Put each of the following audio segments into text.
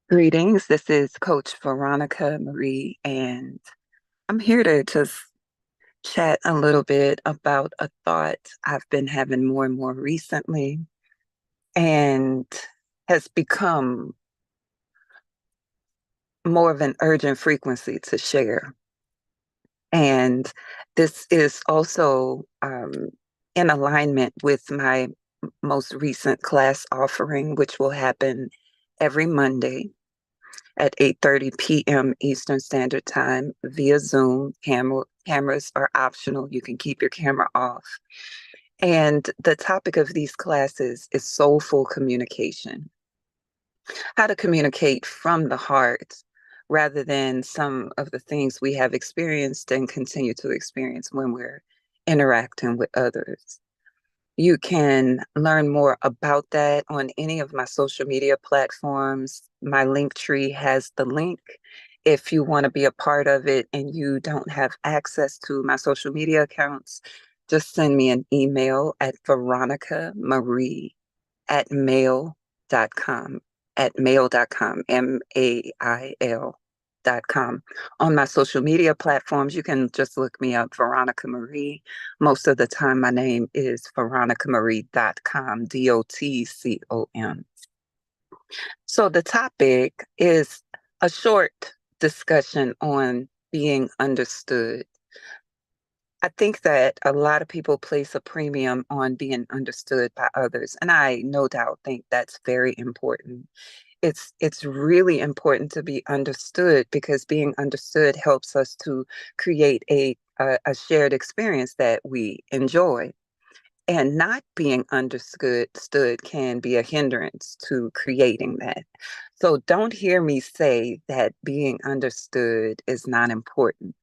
Greetings. This is Coach Veronica Marie, and I'm here to just chat a little bit about a thought I've been having more and more recently and has become more of an urgent frequency to share. And this is also in alignment with my most recent class offering, which will happen every Monday at 8:30 p.m. Eastern Standard Time via Zoom. Cameras are optional. You can keep your camera off. And the topic of these classes is soulful communication, how to communicate from the heart rather than some of the things we have experienced and continue to experience when we're interacting with others. You can learn more about that on any of my social media platforms. My link tree has the link. If you want to be a part of it and you don't have access to my social media accounts, just send me an email at veronicamarie at mail.com, at mail.com, mail.com. On my social media platforms, you can just look me up, Veronica Marie. Most of the time, my name is veronicamarie.com, DOTCOM. So the topic is a short discussion on being understood. I think that a lot of people place a premium on being understood by others, and I no doubt think that's very important. It's really important to be understood because being understood helps us to create a shared experience that we enjoy. And not being understood can be a hindrance to creating that. So don't hear me say that being understood is not important.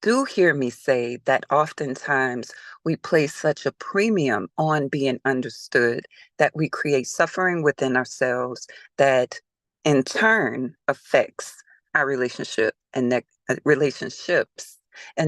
Do hear me say that oftentimes we place such a premium on being understood that we create suffering within ourselves that in turn affects our relationships in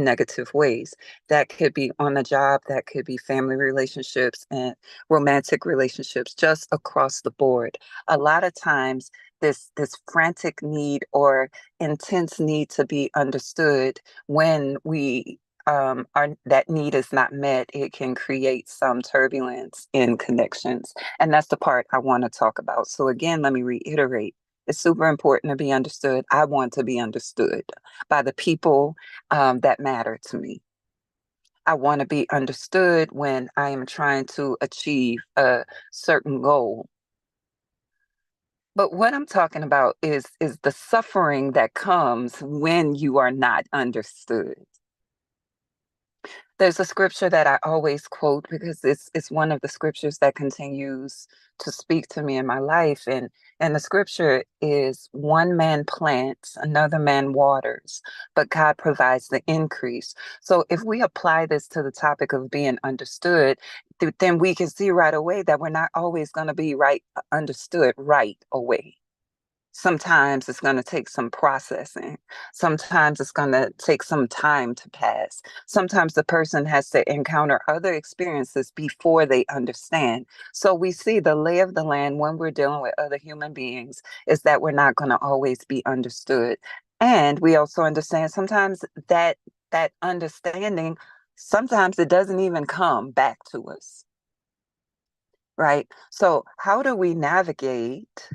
negative ways. That could be on the job, that could be family relationships and romantic relationships, just across the board. A lot of times this frantic need or intense need to be understood, when we are that need is not met, it can create some turbulence in connections. And that's the part I want to talk about. So again, let me reiterate. It's super important to be understood. I want to be understood by the people that matter to me. I want to be understood when I am trying to achieve a certain goal. But what I'm talking about is the suffering that comes when you are not understood. There's a scripture that I always quote because it's one of the scriptures that continues to speak to me in my life. And the scripture is one man plants, another man waters, but God provides the increase. So if we apply this to the topic of being understood, then we can see right away that we're not always going to be right understood right away. Sometimes it's going to take some processing. Sometimes it's going to take some time to pass. Sometimes the person has to encounter other experiences before they understand. So we see the lay of the land when we're dealing with other human beings is that we're not going to always be understood. And we also understand sometimes that understanding, sometimes it doesn't even come back to us, right? So how do we navigate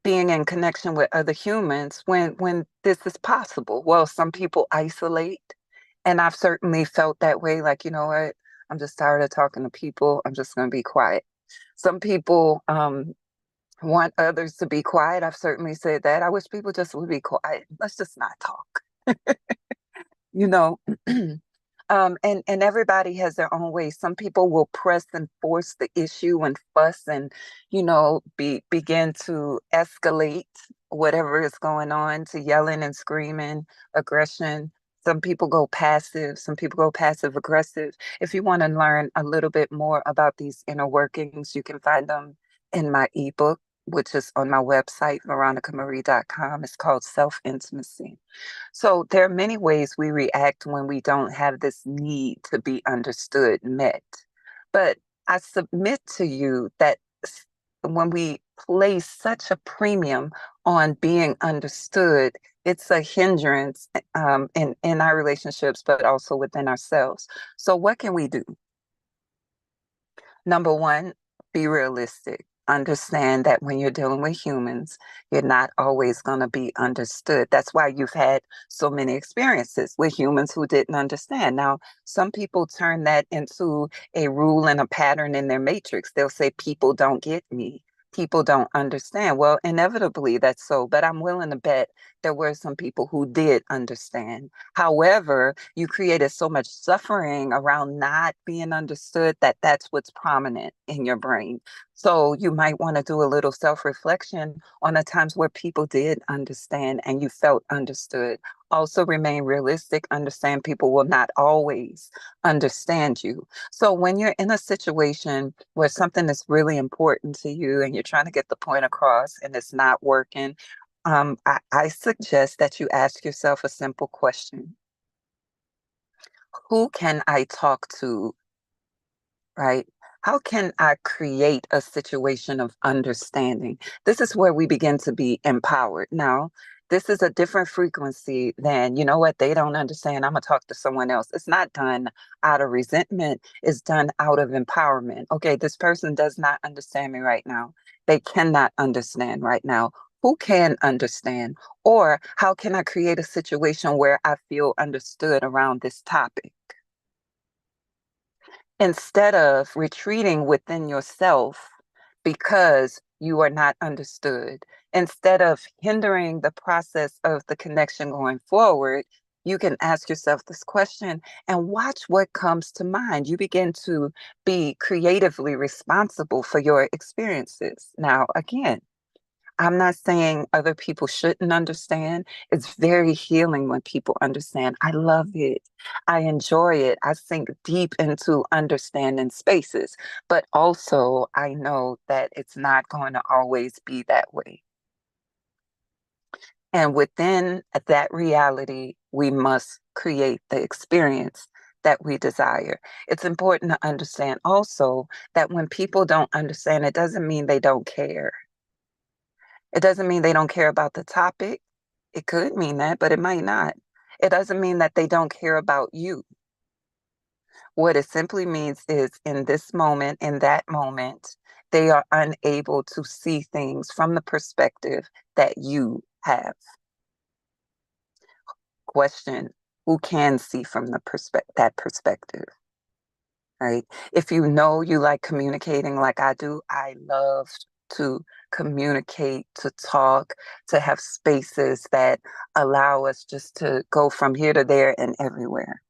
being in connection with other humans when this is possible? Well, some people isolate, and I've certainly felt that way. Like, you know what? I'm just tired of talking to people. I'm just going to be quiet. Some people want others to be quiet. I've certainly said that. I wish people just would be quiet. Let's just not talk. You know, and everybody has their own way. Some people will press and force the issue and fuss and, begin to escalate whatever is going on to yelling and screaming, aggression. Some people go passive. Some people go passive aggressive. If you want to learn a little bit more about these inner workings, you can find them in my ebook, which is on my website, veronicamarie.com. It's called Self Intimacy. So there are many ways we react when we don't have this need to be understood met. But I submit to you that when we place such a premium on being understood, it's a hindrance in our relationships, but also within ourselves. So, what can we do? Number one, be realistic. Understand that when you're dealing with humans, you're not always going to be understood. That's why you've had so many experiences with humans who didn't understand. Now, some people turn that into a rule and a pattern in their matrix. They'll say, people don't get me. People don't understand. Well, inevitably that's so, but I'm willing to bet there were some people who did understand. However, you created so much suffering around not being understood that that's what's prominent in your brain. So you might want to do a little self-reflection on the times where people did understand and you felt understood. Also remain realistic, understand people will not always understand you. So when you're in a situation where something is really important to you and you're trying to get the point across and it's not working, I suggest that you ask yourself a simple question. Who can I talk to, right? How can I create a situation of understanding? This is where we begin to be empowered. Now, this is a different frequency than, you know what, they don't understand. I'm going to talk to someone else. It's not done out of resentment, it's done out of empowerment. Okay, this person does not understand me right now. They cannot understand right now. Who can understand? Or how can I create a situation where I feel understood around this topic? Instead of retreating within yourself because you are not understood, instead of hindering the process of the connection going forward, you can ask yourself this question and watch what comes to mind. You begin to be creatively responsible for your experiences. Now, again, I'm not saying other people shouldn't understand. It's very healing when people understand. I love it. I enjoy it. I sink deep into understanding spaces, but also I know that it's not going to always be that way. And within that reality, we must create the experience that we desire. It's important to understand also that when people don't understand, it doesn't mean they don't care. It doesn't mean they don't care about the topic. It could mean that, but it might not. It doesn't mean that they don't care about you. What it simply means is in this moment, in that moment, they are unable to see things from the perspective that you have. Question, who can see from the that perspective? Right? If you know you like communicating like I do, I love to communicate, to talk, to have spaces that allow us just to go from here to there and everywhere.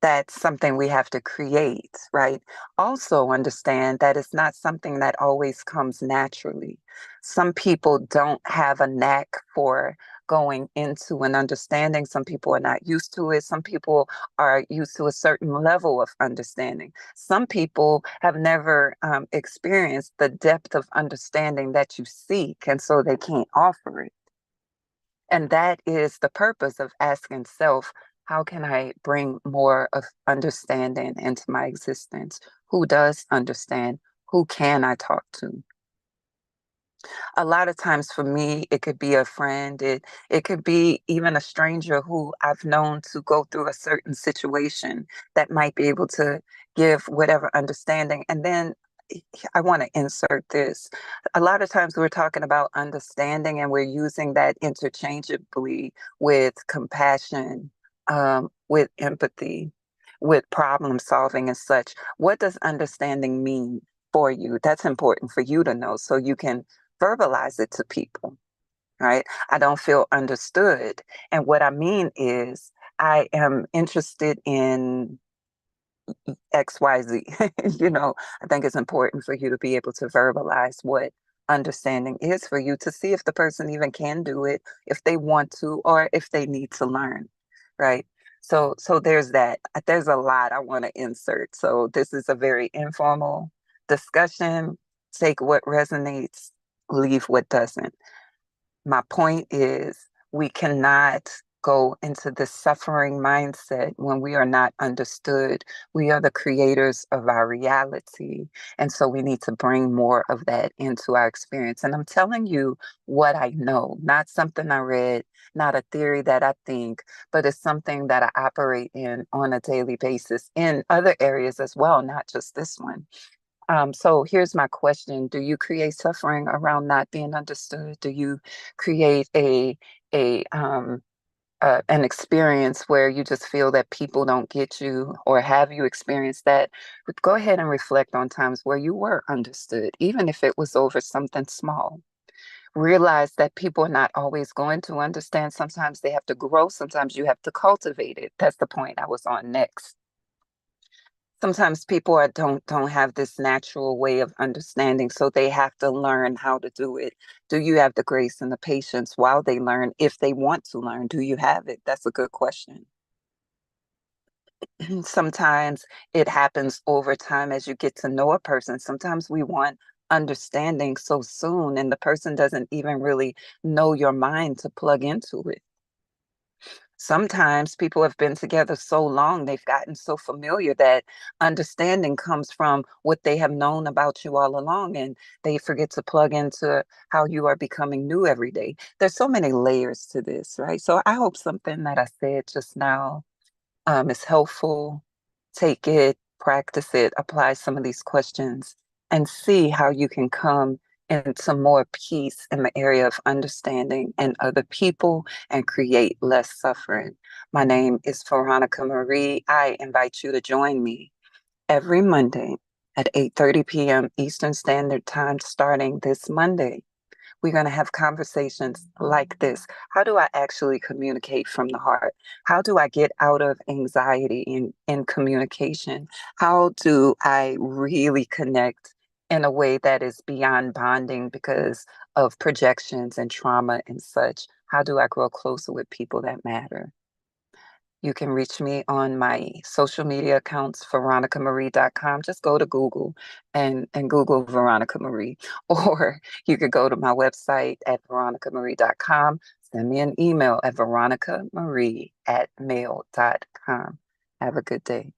That's something we have to create, right? Also, understand that it's not something that always comes naturally. Some people don't have a knack for going into an understanding. Some people are not used to it. Some people are used to a certain level of understanding. Some people have never experienced the depth of understanding that you seek, and so they can't offer it. And that is the purpose of asking self, how can I bring more of understanding into my existence? Who does understand? Who can I talk to? A lot of times for me, it could be a friend. It could be even a stranger who I've known to go through a certain situation that might be able to give whatever understanding. And then I want to insert this. A lot of times we're talking about understanding and we're using that interchangeably with compassion, with empathy, with problem solving and such. What does understanding mean for you? That's important for you to know so you can verbalize it to people, right? I don't feel understood. And what I mean is, I am interested in XYZ. I think it's important for you to be able to verbalize what understanding is for you to see if the person even can do it, if they want to, or if they need to learn, right? So there's that. There's a lot I want to insert. So this is a very informal discussion. Take what resonates, leave what doesn't. My point is we cannot go into this suffering mindset when we are not understood. We are the creators of our reality. And so we need to bring more of that into our experience. And I'm telling you what I know, not something I read, not a theory that I think, but it's something that I operate in on a daily basis in other areas as well, not just this one. So here's my question. Do you create suffering around not being understood? Do you create a an experience where you just feel that people don't get you, or have you experienced that? But go ahead and reflect on times where you were understood, even if it was over something small. Realize that people are not always going to understand. Sometimes they have to grow. Sometimes you have to cultivate it. That's the point I was on next. Sometimes people don't have this natural way of understanding, so they have to learn how to do it. Do you have the grace and the patience while they learn, if they want to learn? Do you have it? That's a good question. Sometimes it happens over time as you get to know a person. Sometimes we want understanding so soon, and the person doesn't even really know your mind to plug into it. Sometimes people have been together so long, they've gotten so familiar that understanding comes from what they have known about you all along, and they forget to plug into how you are becoming new every day. There's so many layers to this, right? So I hope something that I said just now is helpful. Take it, practice it, apply some of these questions, and see how you can come into more peace in the area of understanding and other people and create less suffering. My name is Veronica Marie. I invite you to join me every Monday at 8:30 p.m. Eastern Standard Time starting this Monday. We're going to have conversations like this. How do I actually communicate from the heart? How do I get out of anxiety in communication? How do I really connect in a way that is beyond bonding because of projections and trauma and such? How do I grow closer with people that matter? You can reach me on my social media accounts, veronicamarie.com. Just go to Google and Google Veronica Marie. Or you could go to my website at veronicamarie.com. Send me an email at veronicamarie@mail.com. Have a good day.